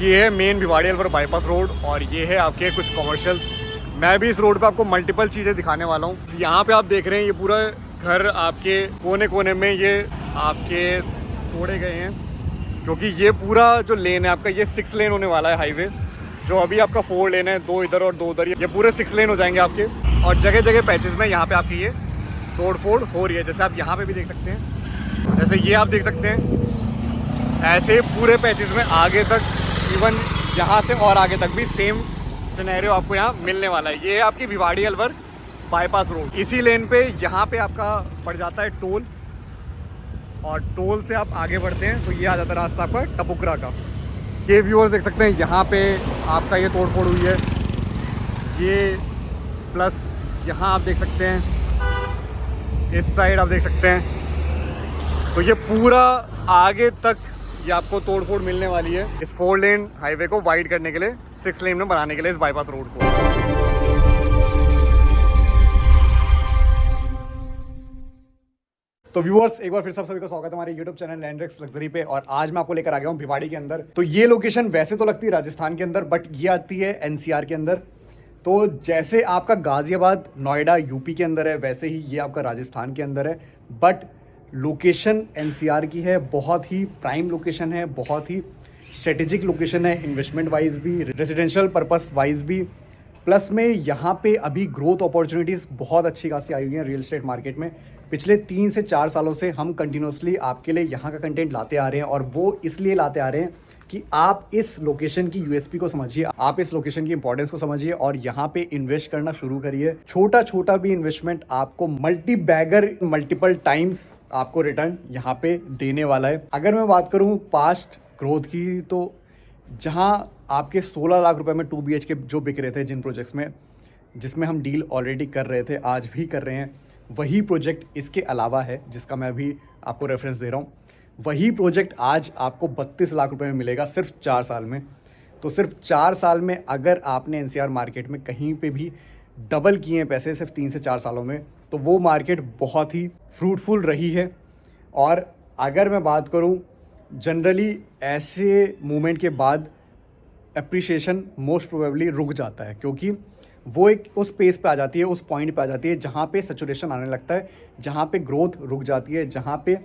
ये है main Bhiwadi Alwar bypass road और ये है आपके कुछ कॉमर्शियल्स। मैं भी इस रोड पे आपको मल्टीपल चीज़ें दिखाने वाला हूँ। यहाँ पे आप देख रहे हैं ये पूरा घर आपके कोने कोने में ये आपके तोड़े गए हैं, क्योंकि ये पूरा जो लेन है आपका ये 6 लेन होने वाला है हाईवे। जो अभी आपका 4 लेन है, 2 इधर और 2 उधर, ये पूरे 6 लेन हो जाएंगे आपके। और जगह जगह पैचेस में यहाँ पे आपकी ये तोड़ फोड़ हो रही है, जैसे आप यहाँ पे भी देख सकते हैं। जैसे ये आप देख सकते हैं, ऐसे पूरे पैचेस में आगे तक, इवन यहाँ से और आगे तक भी सेम सिनेरियो आपको यहाँ मिलने वाला है। ये है आपकी भिवाड़ी अलवर बाईपास रोड। इसी लेन पे यहाँ पे आपका पड़ जाता है टोल, और टोल से आप आगे बढ़ते हैं तो ये आ जाता है रास्ता आपका टपुकरा का। ये व्यूअर्स देख सकते हैं, यहाँ पे आपका ये तोड़ फोड़ हुई है ये, प्लस यहाँ आप देख सकते हैं, इस साइड आप देख सकते हैं। तो ये पूरा आगे तक ये आपको तोड़ फोड़ मिलने वाली है इस 4 लेन हाईवे को वाइड करने के लिए, 6 लेन में बनाने के लिए इस बाईपास रोड को। तो व्यूअर्स एक बार फिर सभी का स्वागत है हमारे YouTube चैनल लैंड्रेक्स लग्जरी पे। और आज मैं आपको लेकर आ गया हूँ भिवाड़ी के अंदर। तो ये लोकेशन वैसे तो लगती है राजस्थान के अंदर, बट ये आती है NCR के अंदर। तो जैसे आपका गाजियाबाद नोएडा यूपी के अंदर है, वैसे ही ये आपका राजस्थान के अंदर है, बट लोकेशन NCR की है। बहुत ही प्राइम लोकेशन है, बहुत ही स्ट्रेटेजिक लोकेशन है, इन्वेस्टमेंट वाइज भी, रेजिडेंशियल पर्पस वाइज भी। प्लस में यहाँ पे अभी ग्रोथ अपॉर्चुनिटीज़ बहुत अच्छी खासी आई हुई हैं रियल एस्टेट मार्केट में। पिछले 3 से 4 सालों से हम कंटिन्यूसली आपके लिए यहाँ का कंटेंट लाते आ रहे हैं, और वो इसलिए लाते आ रहे हैं कि आप इस लोकेशन की USP को समझिए, आप इस लोकेशन की इंपॉर्टेंस को समझिए और यहाँ पे इन्वेस्ट करना शुरू करिए। छोटा छोटा भी इन्वेस्टमेंट आपको मल्टी बैगर मल्टीपल टाइम्स आपको रिटर्न यहाँ पे देने वाला है। अगर मैं बात करूँ पास्ट ग्रोथ की, तो जहाँ आपके 16 लाख रुपए में 2 BHK जो बिक रहे थे जिन प्रोजेक्ट्स में, जिसमें हम डील ऑलरेडी कर रहे थे, आज भी कर रहे हैं, वही प्रोजेक्ट इसके अलावा है जिसका मैं अभी आपको रेफरेंस दे रहा हूँ। वही प्रोजेक्ट आज आपको 32 लाख रुपए में मिलेगा सिर्फ 4 साल में। तो सिर्फ 4 साल में अगर आपने NCR मार्केट में कहीं पे भी डबल किए हैं पैसे सिर्फ 3 से 4 सालों में, तो वो मार्केट बहुत ही फ्रूटफुल रही है। और अगर मैं बात करूँ, जनरली ऐसे मूवमेंट के बाद एप्रिसिएशन मोस्ट प्रोबेबली रुक जाता है, क्योंकि वो एक उस पेस पे आ जाती है, उस पॉइंट पे आ जाती है जहाँ पे सैचुरेशन आने लगता है, जहाँ पे ग्रोथ रुक जाती है, जहाँ पे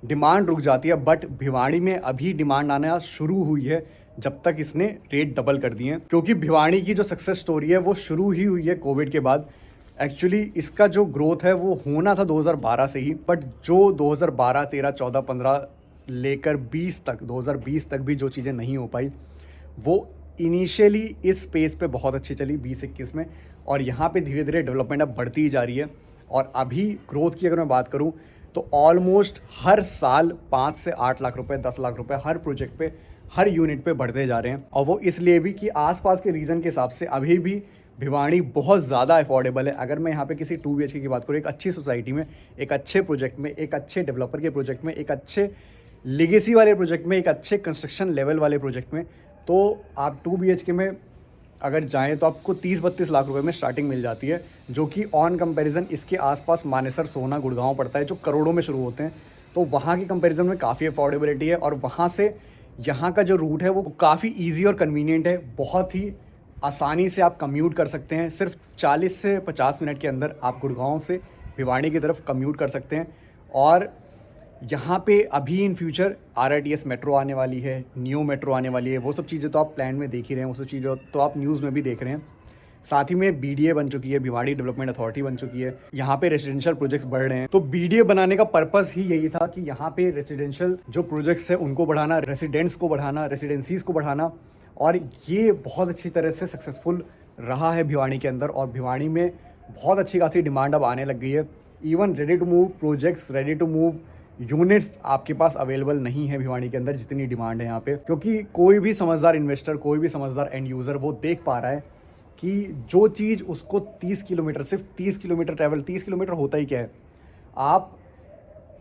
डिमांड रुक जाती है। बट भिवाड़ी में अभी डिमांड आना शुरू हुई है जब तक इसने रेट डबल कर दिए हैं, क्योंकि भिवाड़ी की जो सक्सेस स्टोरी है वो शुरू ही हुई है कोविड के बाद। एक्चुअली इसका जो ग्रोथ है वो होना था 2012 से ही, बट जो 2012, 13, 14, 15 लेकर 20 तक, 2020 तक भी जो चीज़ें नहीं हो पाई, वो इनिशियली इस स्पेस पे बहुत अच्छी चली 20-21 में, और यहाँ पे धीरे धीरे डेवलपमेंट अब बढ़ती ही जा रही है। और अभी ग्रोथ की अगर मैं बात करूँ तो ऑलमोस्ट हर साल 5 से 8 लाख रुपए, 10 लाख रुपए हर प्रोजेक्ट पे, हर यूनिट पे बढ़ते जा रहे हैं। और वो इसलिए भी कि आसपास के रीजन के हिसाब से अभी भी भिवाड़ी बहुत ज़्यादा अफोर्डेबल है। अगर मैं यहाँ पे किसी 2 BHK की बात करूँ, एक अच्छी सोसाइटी में, एक अच्छे प्रोजेक्ट में, एक अच्छे डेवलपर के प्रोजेक्ट में, एक अच्छे लेगेसी वाले प्रोजेक्ट में, एक अच्छे कंस्ट्रक्शन लेवल वाले प्रोजेक्ट में, तो आप 2 BHK में अगर जाएं तो आपको 30-32 लाख रुपए में स्टार्टिंग मिल जाती है, जो कि ऑन कंपैरिजन इसके आसपास मानेसर, सोना, गुड़गांव पड़ता है जो करोड़ों में शुरू होते हैं। तो वहाँ की कंपैरिजन में काफ़ी अफोर्डेबिलिटी है, और वहाँ से यहाँ का जो रूट है वो काफ़ी ईजी और कन्वीनियंट है। बहुत ही आसानी से आप कम्यूट कर सकते हैं, सिर्फ 40 से 50 मिनट के अंदर आप गुड़गांव से भिवाड़ी की तरफ कम्यूट कर सकते हैं। और यहाँ पे अभी इन फ्यूचर RITS मेट्रो आने वाली है, न्यू मेट्रो आने वाली है, वो सब चीज़ें तो आप प्लान में देख ही रहे हैं, वो सब चीज़ें तो आप न्यूज़ में भी देख रहे हैं। साथ ही में BDA बन चुकी है, भिवाड़ी डेवलपमेंट अथॉरिटी बन चुकी है, यहाँ पे रेजिडेंशियल प्रोजेक्ट्स बढ़ रहे हैं। तो BDA बनाने का पर्पस ही यही था कि यहाँ पे रेजिडेंशियल जो प्रोजेक्ट्स है उनको बढ़ाना, रेसिडेंट्स को बढ़ाना, रेसिडेंसीज को बढ़ाना, और ये बहुत अच्छी तरह से सक्सेसफुल रहा है भिवाड़ी के अंदर। और भिवाड़ी में बहुत अच्छी खासी डिमांड अब आने लग गई है। Even ready to move projects, ready to move units आपके पास अवेलेबल नहीं है भिवाड़ी के अंदर, जितनी डिमांड है यहाँ पे। क्योंकि कोई भी समझदार इन्वेस्टर, कोई भी समझदार एंड यूज़र वो देख पा रहा है कि जो चीज़ उसको 30 किलोमीटर, सिर्फ 30 किलोमीटर ट्रैवल, 30 किलोमीटर होता ही क्या है, आप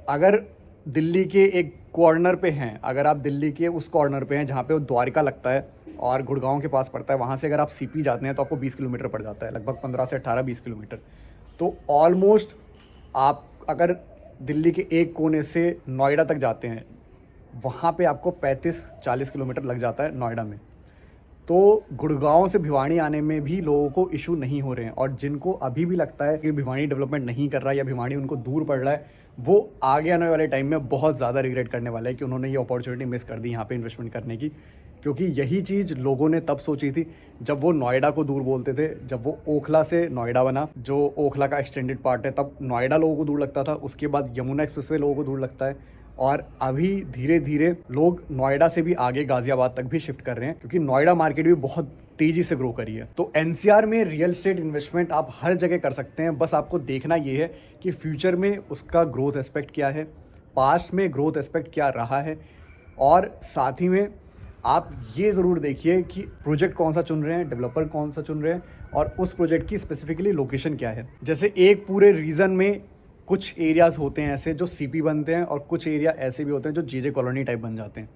अगर दिल्ली के एक कॉर्नर पे हैं, अगर आप दिल्ली के उस कॉर्नर पे हैं जहाँ पे वो द्वारका लगता है और गुड़गांव के पास पड़ता है, वहाँ से अगर आप CP जाते हैं तो आपको 20 किलोमीटर पड़ जाता है, लगभग 15 से 18-20 किलोमीटर। तो ऑलमोस्ट आप अगर दिल्ली के एक कोने से नोएडा तक जाते हैं, वहाँ पे आपको 35-40 किलोमीटर लग जाता है नोएडा में। तो गुड़गांव से भिवाड़ी आने में भी लोगों को इशू नहीं हो रहे हैं, और जिनको अभी भी लगता है कि भिवाड़ी डेवलपमेंट नहीं कर रहा है या भिवाड़ी उनको दूर पड़ रहा है, वो आगे आने वाले टाइम में बहुत ज़्यादा रिग्रेट करने वाला है कि उन्होंने ये अपॉर्चुनिटी मिस कर दी यहाँ पे इन्वेस्टमेंट करने की। क्योंकि यही चीज़ लोगों ने तब सोची थी जब वो नोएडा को दूर बोलते थे, जब वो ओखला से नोएडा बना, जो ओखला का एक्सटेंडेड पार्ट है, तब नोएडा लोगों को दूर लगता था। उसके बाद यमुना एक्सप्रेसवे लोगों को दूर लगता है, और अभी धीरे धीरे लोग नोएडा से भी आगे गाजियाबाद तक भी शिफ्ट कर रहे हैं, क्योंकि नोएडा मार्केट भी बहुत तेजी से ग्रो करी है। तो एनसीआर में रियल एस्टेट इन्वेस्टमेंट आप हर जगह कर सकते हैं, बस आपको देखना ये है कि फ्यूचर में उसका ग्रोथ एस्पेक्ट क्या है, पास्ट में ग्रोथ एस्पेक्ट क्या रहा है, और साथ ही में आप ये ज़रूर देखिए कि प्रोजेक्ट कौन सा चुन रहे हैं, डेवलपर कौन सा चुन रहे हैं, और उस प्रोजेक्ट की स्पेसिफिकली लोकेशन क्या है। जैसे एक पूरे रीजन में कुछ एरियाज़ होते हैं ऐसे जो सीपी बनते हैं, और कुछ एरिया ऐसे भी होते हैं जो जेजे कॉलोनी टाइप बन जाते हैं।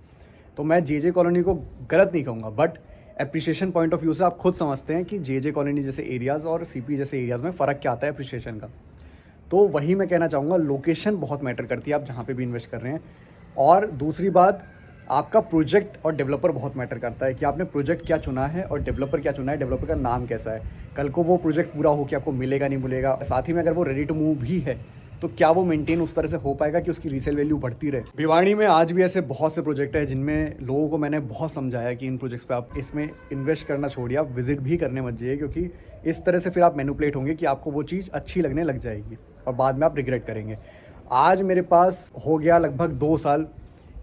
तो मैं जेजे कॉलोनी को गलत नहीं कहूँगा, but appreciation point of view से आप खुद समझते हैं कि जेजे कॉलोनी जैसे एरियाज़ और सीपी जैसे एरियाज़ में फ़र्क क्या आता है एप्रिसिएशन का। तो वही मैं कहना चाहूँगा, लोकेशन बहुत मैटर करती है आप जहाँ पे भी इन्वेस्ट कर रहे हैं। और दूसरी बात, आपका प्रोजेक्ट और डेवलपर बहुत मैटर करता है कि आपने प्रोजेक्ट क्या चुना है और डेवलपर क्या चुना है, डेवलपर का नाम कैसा है। कल को वो प्रोजेक्ट पूरा हो कि आपको मिलेगा नहीं मिलेगा, साथ ही में अगर वो रेडी टू मूव भी है तो क्या वो मेंटेन उस तरह से हो पाएगा कि उसकी रीसेल वैल्यू बढ़ती रहे। भिवाड़ी में आज भी ऐसे बहुत से प्रोजेक्ट हैं जिनमें लोगों को मैंने बहुत समझाया कि इन प्रोजेक्ट्स पे आप इसमें इन्वेस्ट करना छोड़िए, आप विजिट भी करने मत जाइए, क्योंकि इस तरह से फिर आप मैनिपुलेट होंगे कि आपको वो चीज़ अच्छी लगने लग जाएगी और बाद में आप रिग्रेट करेंगे। आज मेरे पास हो गया लगभग 2 साल,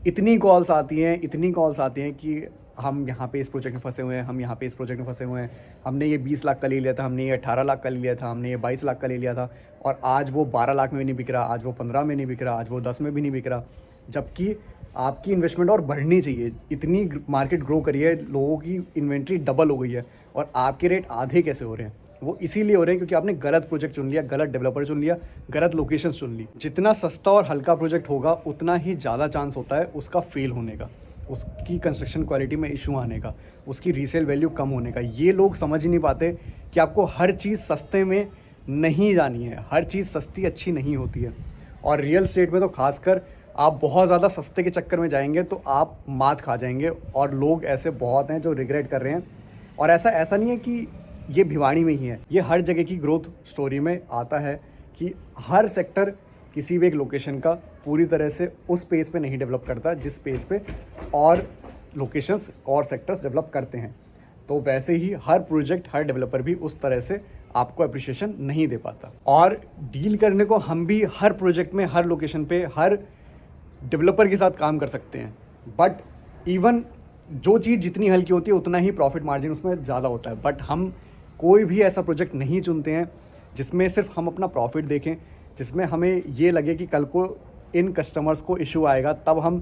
इतनी कॉल्स आती हैं कि हम यहाँ पे इस प्रोजेक्ट में फंसे हुए हैं, हम यहाँ पे इस प्रोजेक्ट में फंसे हुए हैं, हमने ये 20 लाख का ले लिया था, हमने ये 18 लाख का ले लिया था, हमने ये 22 लाख का ले लिया था, और आज वो 12 लाख में भी नहीं बिक रहा, आज वो 15 में नहीं बिक रहा, आज वो 10 में भी नहीं बिक रहा। जबकि आपकी इन्वेस्टमेंट और बढ़नी चाहिए, इतनी मार्केट ग्रो करी है, लोगों की इन्वेंट्री डबल हो गई है, और आपके रेट आधे कैसे हो रहे हैं? वो इसीलिए हो रहे हैं क्योंकि आपने गलत प्रोजेक्ट चुन लिया, गलत डेवलपर चुन लिया, गलत लोकेशन चुन ली। जितना सस्ता और हल्का प्रोजेक्ट होगा उतना ही ज़्यादा चांस होता है उसका फेल होने का, उसकी कंस्ट्रक्शन क्वालिटी में इशू आने का, उसकी रीसेल वैल्यू कम होने का। ये लोग समझ ही नहीं पाते कि आपको हर चीज़ सस्ते में नहीं जानी है, हर चीज़ सस्ती अच्छी नहीं होती है। और रियल एस्टेट में तो खासकर आप बहुत ज़्यादा सस्ते के चक्कर में जाएंगे तो आप मात खा जाएंगे, और लोग ऐसे बहुत हैं जो रिग्रेट कर रहे हैं। और ऐसा नहीं है कि ये भिवाड़ी में ही है, ये हर जगह की ग्रोथ स्टोरी में आता है कि हर सेक्टर किसी भी एक लोकेशन का पूरी तरह से उस पेस पे नहीं डेवलप करता जिस पेस पे और लोकेशंस और सेक्टर्स डेवलप करते हैं। तो वैसे ही हर प्रोजेक्ट, हर डेवलपर भी उस तरह से आपको अप्रिशिएशन नहीं दे पाता। और डील करने को हम भी हर प्रोजेक्ट में, हर लोकेशन पे, हर डेवलपर के साथ काम कर सकते हैं, बट इवन जो चीज़ जितनी हल्की होती है उतना ही प्रॉफिट मार्जिन उसमें ज़्यादा होता है। बट हम कोई भी ऐसा प्रोजेक्ट नहीं चुनते हैं जिसमें सिर्फ हम अपना प्रॉफिट देखें, जिसमें हमें ये लगे कि कल को इन कस्टमर्स को इशू आएगा तब हम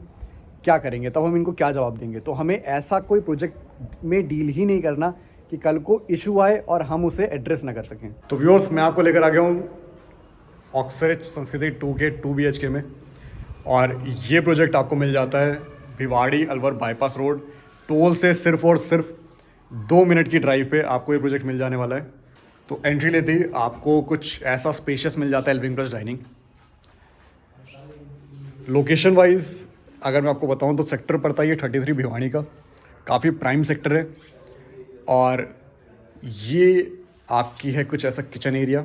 क्या करेंगे, तब हम इनको क्या जवाब देंगे। तो हमें ऐसा कोई प्रोजेक्ट में डील ही नहीं करना कि कल को इशू आए और हम उसे एड्रेस ना कर सकें। तो व्यूअर्स, मैं आपको लेकर आ गया हूँ ऑक्सरिच संस्कृति 2 के 2 BHK में, और ये प्रोजेक्ट आपको मिल जाता है Bhiwadi Alwar bypass road. Toll से सिर्फ और सिर्फ 2 मिनट की ड्राइव पे आपको ये प्रोजेक्ट मिल जाने वाला है। तो एंट्री लेते ही आपको कुछ ऐसा स्पेशियस मिल जाता है, living plus dining. Location wise अगर मैं आपको बताऊं तो सेक्टर पड़ता है ये 33 भिवाड़ी का, काफ़ी प्राइम सेक्टर है। और ये आपकी है कुछ ऐसा किचन एरिया।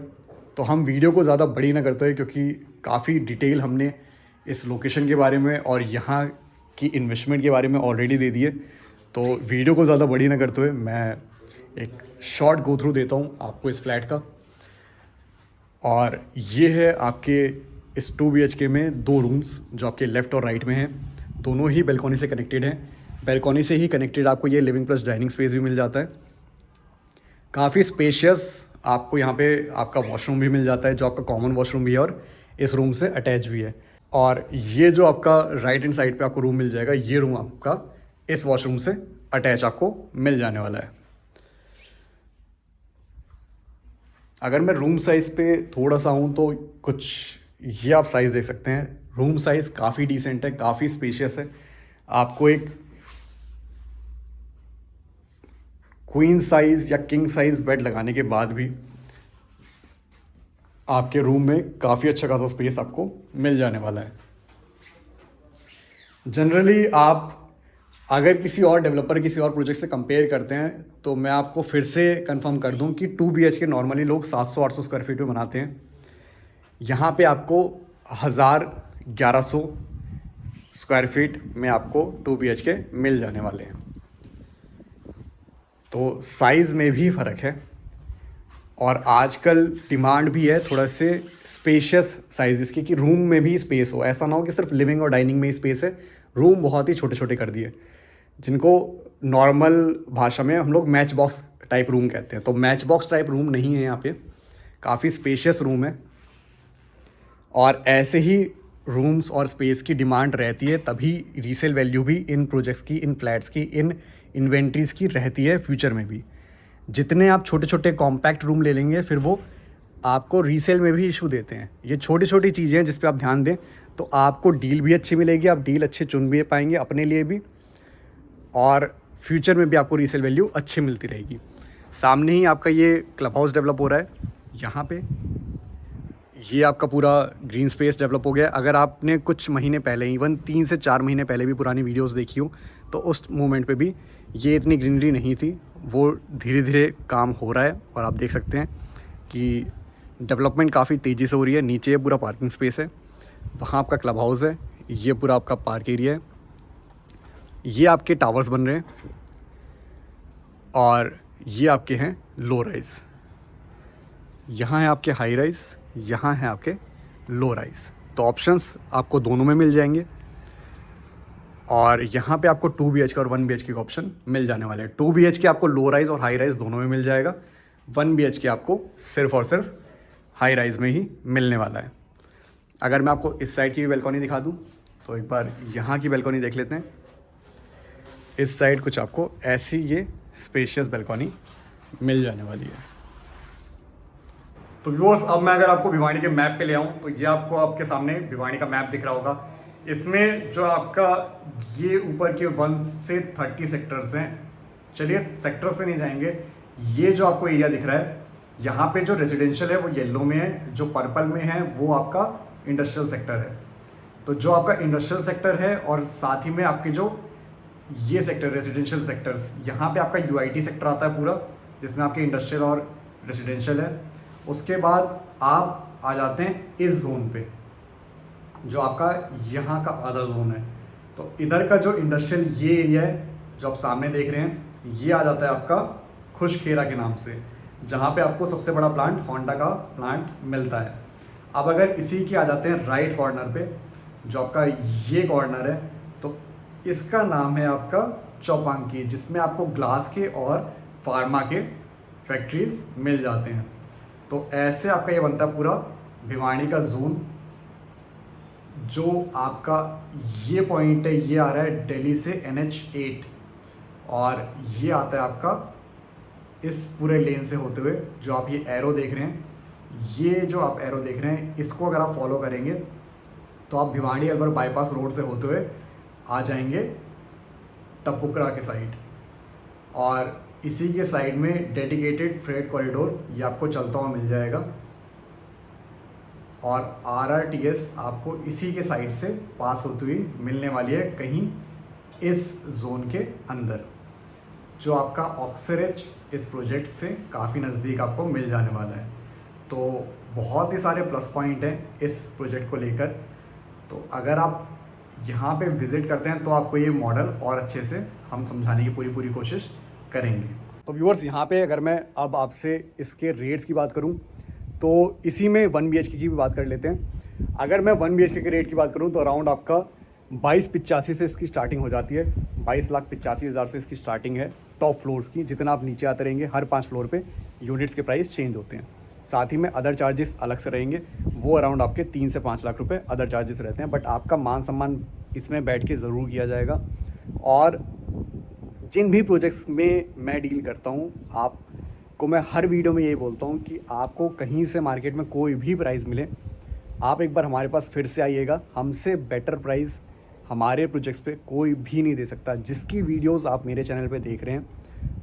तो हम वीडियो को ज़्यादा बड़ी ना करते हैं क्योंकि काफ़ी डिटेल हमने इस लोकेशन के बारे में और यहाँ की इन्वेस्टमेंट के बारे में ऑलरेडी दे दी है। तो वीडियो को ज़्यादा बड़ी ना करते हुए मैं एक शॉर्ट गो थ्रू देता हूँ आपको इस फ्लैट का। और ये है आपके इस 2 BHK में 2 रूम्स जो आपके लेफ़्ट और राइट में हैं, दोनों ही बैल्कनी से कनेक्टेड हैं। बैल्कनी से ही कनेक्टेड आपको ये लिविंग प्लस डाइनिंग स्पेस भी मिल जाता है, काफ़ी स्पेशियस। आपको यहाँ पे आपका वॉशरूम भी मिल जाता है जो आपका कॉमन वॉशरूम भी है और इस रूम से अटैच भी है। और ये जो आपका राइट हैंड साइड पे आपको रूम मिल जाएगा, ये रूम आपका इस वॉशरूम से अटैच आपको मिल जाने वाला है। अगर मैं रूम साइज़ पे थोड़ा सा हूँ तो कुछ ये आप साइज़ देख सकते हैं। रूम साइज़ काफ़ी डिसेंट है, काफ़ी स्पेशियस है। आपको एक क्वीन साइज़ या किंग साइज़ बेड लगाने के बाद भी आपके रूम में काफ़ी अच्छा खासा स्पेस आपको मिल जाने वाला है। जनरली आप अगर किसी और डेवलपर किसी और प्रोजेक्ट से कंपेयर करते हैं तो मैं आपको फिर से कंफर्म कर दूं कि 2 BHK नॉर्मली लोग 700-800 स्क्वायर फीट में बनाते हैं। यहाँ पे आपको 1000-1100 स्क्वायर फीट में आपको 2 BHK मिल जाने वाले हैं। तो साइज़ में भी फ़र्क है और आजकल डिमांड भी है थोड़ा से स्पेशियस साइज़ की, कि रूम में भी स्पेस हो। ऐसा ना हो कि सिर्फ लिविंग और डाइनिंग में ही स्पेस है, रूम बहुत ही छोटे छोटे कर दिए, जिनको नॉर्मल भाषा में हम लोग मैच बॉक्स टाइप रूम कहते हैं। तो मैच बॉक्स टाइप रूम नहीं है यहाँ पे, काफ़ी स्पेशियस रूम है। और ऐसे ही रूम्स और स्पेस की डिमांड रहती है, तभी रीसेल वैल्यू भी इन प्रोजेक्ट्स की, इन फ्लैट्स की, इन इन्वेंट्रीज़ की रहती है फ्यूचर में भी। जितने आप छोटे छोटे कॉम्पैक्ट रूम ले लेंगे फिर वो आपको रीसेल में भी इशू देते हैं। ये छोटी छोटी चीज़ें हैं जिस पे आप ध्यान दें तो आपको डील भी अच्छी मिलेगी, आप डील अच्छे चुन भी पाएंगे अपने लिए भी, और फ्यूचर में भी आपको रीसेल वैल्यू अच्छी मिलती रहेगी। सामने ही आपका ये क्लब हाउस डेवलप हो रहा है, यहाँ पे ये आपका पूरा ग्रीन स्पेस डेवलप हो गया। अगर आपने कुछ महीने पहले, इवन 3 से 4 महीने पहले भी पुरानी वीडियोस देखी हो तो उस मोमेंट पे भी ये इतनी ग्रीनरी नहीं थी। वो धीरे धीरे काम हो रहा है और आप देख सकते हैं कि डेवलपमेंट काफ़ी तेज़ी से हो रही है। नीचे पूरा पार्किंग स्पेस है, वहाँ आपका क्लब हाउस है, ये पूरा आपका पार्क एरिया है, ये आपके टावर्स बन रहे हैं और ये आपके हैं लो राइज़। यहाँ है आपके हाई राइज़, यहाँ है आपके लो राइज़। तो ऑप्शंस आपको दोनों में मिल जाएंगे और यहाँ पे आपको 2 BHK और 1 BHK का ऑप्शन मिल जाने वाले हैं। 2 BHK आपको लो राइज़ और हाई राइज़ दोनों में मिल जाएगा, 1 BHK आपको सिर्फ और सिर्फ हाई राइज़ में ही मिलने वाला है। अगर मैं आपको इस साइड की भी बैल्कनी दिखा दूँ तो एक बार यहाँ की बैल्कनी देख लेते हैं। इस साइड कुछ आपको ऐसी ये स्पेशियस बैल्कनी मिल जाने वाली है। तो व्यूअर्स, अब मैं अगर आपको भिवाड़ी के मैप पे ले आऊँ तो ये आपको आपके सामने भिवाड़ी का मैप दिख रहा होगा। इसमें जो आपका ये ऊपर के 1 से 30 सेक्टर्स हैं, चलिए सेक्टर्स पे नहीं जाएंगे, ये जो आपको एरिया दिख रहा है यहाँ पे जो रेजिडेंशियल है वो येलो में है, जो पर्पल में है वो आपका इंडस्ट्रियल सेक्टर है। तो जो आपका इंडस्ट्रियल सेक्टर है और साथ ही में आपके जो ये सेक्टर रेजिडेंशियल सेक्टर्स, यहाँ पे आपका यूआईटी सेक्टर आता है पूरा, जिसमें आपके इंडस्ट्रियल और रेजिडेंशियल है। उसके बाद आप आ जाते हैं इस जोन पे, जो आपका यहाँ का आधा जोन है। तो इधर का जो इंडस्ट्रियल ये एरिया है जो आप सामने देख रहे हैं, ये आ जाता है आपका खुशखेरा के नाम से, जहाँ पे आपको सबसे बड़ा प्लांट होंडा का प्लांट मिलता है। अब अगर इसी के आ जाते हैं राइट कॉर्नर पे, जो आपका ये कॉर्नर है, तो इसका नाम है आपका चौपांकी, जिसमें आपको ग्लास के और फार्मा के फैक्ट्रीज मिल जाते हैं। तो ऐसे आपका ये बनता है पूरा भिवाड़ी का जोन। जो आपका ये पॉइंट है ये आ रहा है दिल्ली से NH8 और ये आता है आपका इस पूरे लेन से होते हुए, जो आप ये एरो देख रहे हैं, ये जो आप एरो देख रहे हैं, इसको अगर आप फॉलो करेंगे तो आप भिवाड़ी अलवर बाईपास रोड से होते हुए आ जाएंगे टपुकरा के साइड, और इसी के साइड में डेडिकेटेड फ्रेट कॉरिडोर ये आपको चलता हुआ मिल जाएगा, और RRTS आपको इसी के साइड से पास होती हुई मिलने वाली है कहीं इस जोन के अंदर, जो आपका ऑक्सरिच इस प्रोजेक्ट से काफ़ी नज़दीक आपको मिल जाने वाला है। तो बहुत ही सारे प्लस पॉइंट हैं इस प्रोजेक्ट को लेकर। तो अगर आप यहाँ पे विज़िट करते हैं तो आपको ये मॉडल और अच्छे से हम समझाने की पूरी कोशिश करेंगे। तो व्यूअर्स, यहाँ पे अगर मैं अब आपसे इसके रेट्स की बात करूँ तो इसी में 1 BHK की भी बात कर लेते हैं। अगर मैं 1 BHK के रेट की बात करूँ तो अराउंड आपका 2285 से इसकी स्टार्टिंग हो जाती है। 22,85,000 से इसकी स्टार्टिंग है टॉप फ्लोर्स की। जितना आप नीचे आते रहेंगे हर 5 फ्लोर पे यूनिट्स के प्राइस चेंज होते हैं। साथ ही में अदर चार्जेस अलग से रहेंगे, वो अराउंड आपके 3 से 5 लाख रुपए अदर चार्जेस रहते हैं। बट आपका मान सम्मान इसमें बैठ के ज़रूर किया जाएगा। और जिन भी प्रोजेक्ट्स में मैं डील करता हूँ, आपको मैं हर वीडियो में यही बोलता हूँ कि आपको कहीं से मार्केट में कोई भी प्राइस मिले, आप एक बार हमारे पास फिर से आइएगा। हमसे बेटर प्राइस हमारे प्रोजेक्ट्स पे कोई भी नहीं दे सकता। जिसकी वीडियोस आप मेरे चैनल पे देख रहे हैं,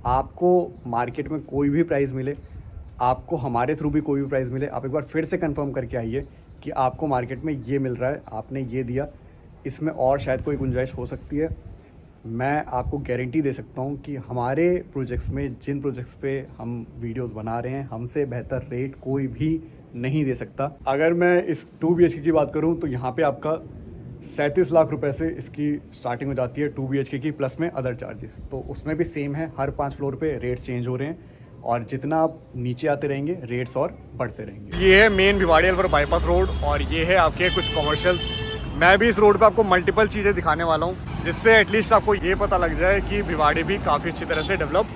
आपको मार्केट में कोई भी प्राइस मिले, आपको हमारे थ्रू भी कोई भी प्राइस मिले, आप एक बार फिर से कंफर्म करके आइए कि आपको मार्केट में ये मिल रहा है, आपने ये दिया, इसमें और शायद कोई गुंजाइश हो सकती है। मैं आपको गारंटी दे सकता हूँ कि हमारे प्रोजेक्ट्स में, जिन प्रोजेक्ट्स पे हम वीडियोस बना रहे हैं, हमसे बेहतर रेट कोई भी नहीं दे सकता। अगर मैं इस 2 BHK की बात करूँ तो यहाँ पे आपका 37 लाख रुपए से इसकी स्टार्टिंग हो जाती है 2 BHK की, प्लस में अदर चार्जेस। तो उसमें भी सेम है, हर 5 फ्लोर पे रेट्स चेंज हो रहे हैं और जितना आप नीचे आते रहेंगे रेट्स और बढ़ते रहेंगे। ये है main Bhiwadi Alwar bypass road और ये है आपके कुछ कमर्शियल्स। मैं भी इस रोड पे आपको मल्टीपल चीज़ें दिखाने वाला हूँ, जिससे एटलीस्ट आपको ये पता लग जाए कि भिवाड़ी भी काफ़ी अच्छी तरह से डेवलप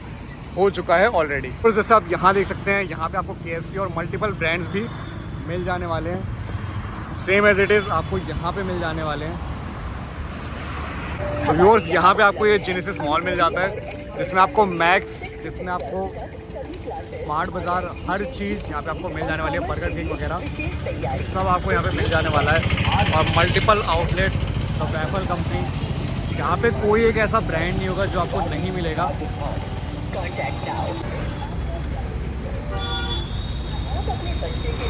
हो चुका है ऑलरेडी। तो जैसे आप यहाँ देख सकते हैं, यहाँ पे आपको KFC और मल्टीपल ब्रांड्स भी मिल जाने वाले हैं, सेम एज इट इज़ आपको यहाँ पे मिल जाने वाले हैं। तो व्यूअर्स, यहाँ पे आपको ये जेनेसिस मॉल मिल जाता है, जिसमें आपको मैक्स, जिसमें आपको स्मार्ट बाज़ार, हर चीज़ यहाँ पे आपको मिल जाने वाली है। बर्गर किंग वगैरह सब आपको यहाँ पे मिल जाने वाला है और multiple outlet, the waffle company. यहाँ पे कोई एक ऐसा ब्रांड नहीं होगा जो आपको नहीं मिलेगा।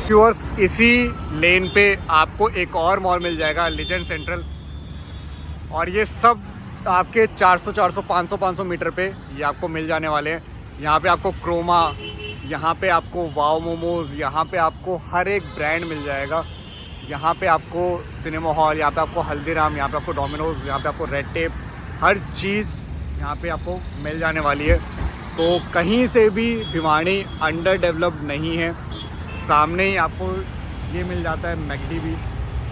व्यूअर्स, इसी लेन पे आपको एक और मॉल मिल जाएगा, लीजेंड सेंट्रल, और ये सब आपके 400, 500 मीटर पे ये आपको मिल जाने वाले हैं। यहाँ पे आपको क्रोमा, यहाँ पे आपको वाव मोमोज, यहाँ पे आपको हर एक ब्रांड मिल जाएगा। यहाँ पे आपको सिनेमा हॉल, यहाँ पे आपको हल्दीराम, यहाँ पे आपको डोमिनोज, यहाँ पे आपको रेड टेप, हर चीज़ यहाँ पे आपको मिल जाने वाली है। तो कहीं से भी भिवाड़ी अंडर डेवलप्ड नहीं है। सामने ही आपको ये मिल जाता है मैकडी भी,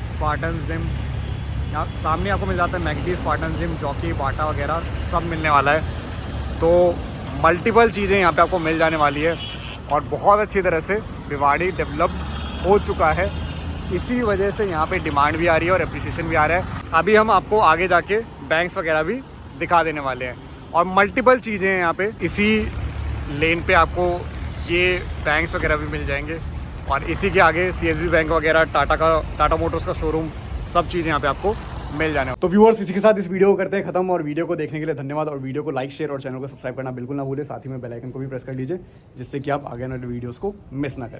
स्पार्टन जिम, यहाँ सामने आपको मिल जाता है मैकडी, स्पार्टन जिम, जॉकी, बाटा वगैरह सब मिलने वाला है। तो मल्टीपल चीज़ें यहाँ पे आपको मिल जाने वाली है और बहुत अच्छी तरह से भिवाड़ी डेवलप्ड हो चुका है। इसी वजह से यहाँ पे डिमांड भी आ रही है और एप्रिसिएशन भी आ रहा है। अभी हम आपको आगे जाके बैंक्स वगैरह भी दिखा देने वाले हैं और मल्टीपल चीज़ें हैं यहाँ पे। इसी लेन पे आपको ये बैंक्स वगैरह भी मिल जाएंगे और इसी के आगे CSB बैंक वगैरह, टाटा मोटर्स का शोरूम, सब चीज़ें यहाँ पे आपको मिल जाने। तो व्यूअर्स, इसी के साथ इस वीडियो को करते हैं खत्म और वीडियो को देखने के लिए धन्यवाद। और वीडियो को लाइक, शेयर और चैनल को सब्सक्राइब करना बिल्कुल ना भूलें। साथ ही में बेल आइकन को भी प्रेस कर लीजिए, जिससे कि आप आगे आने वाले वीडियोस को मिस ना करें।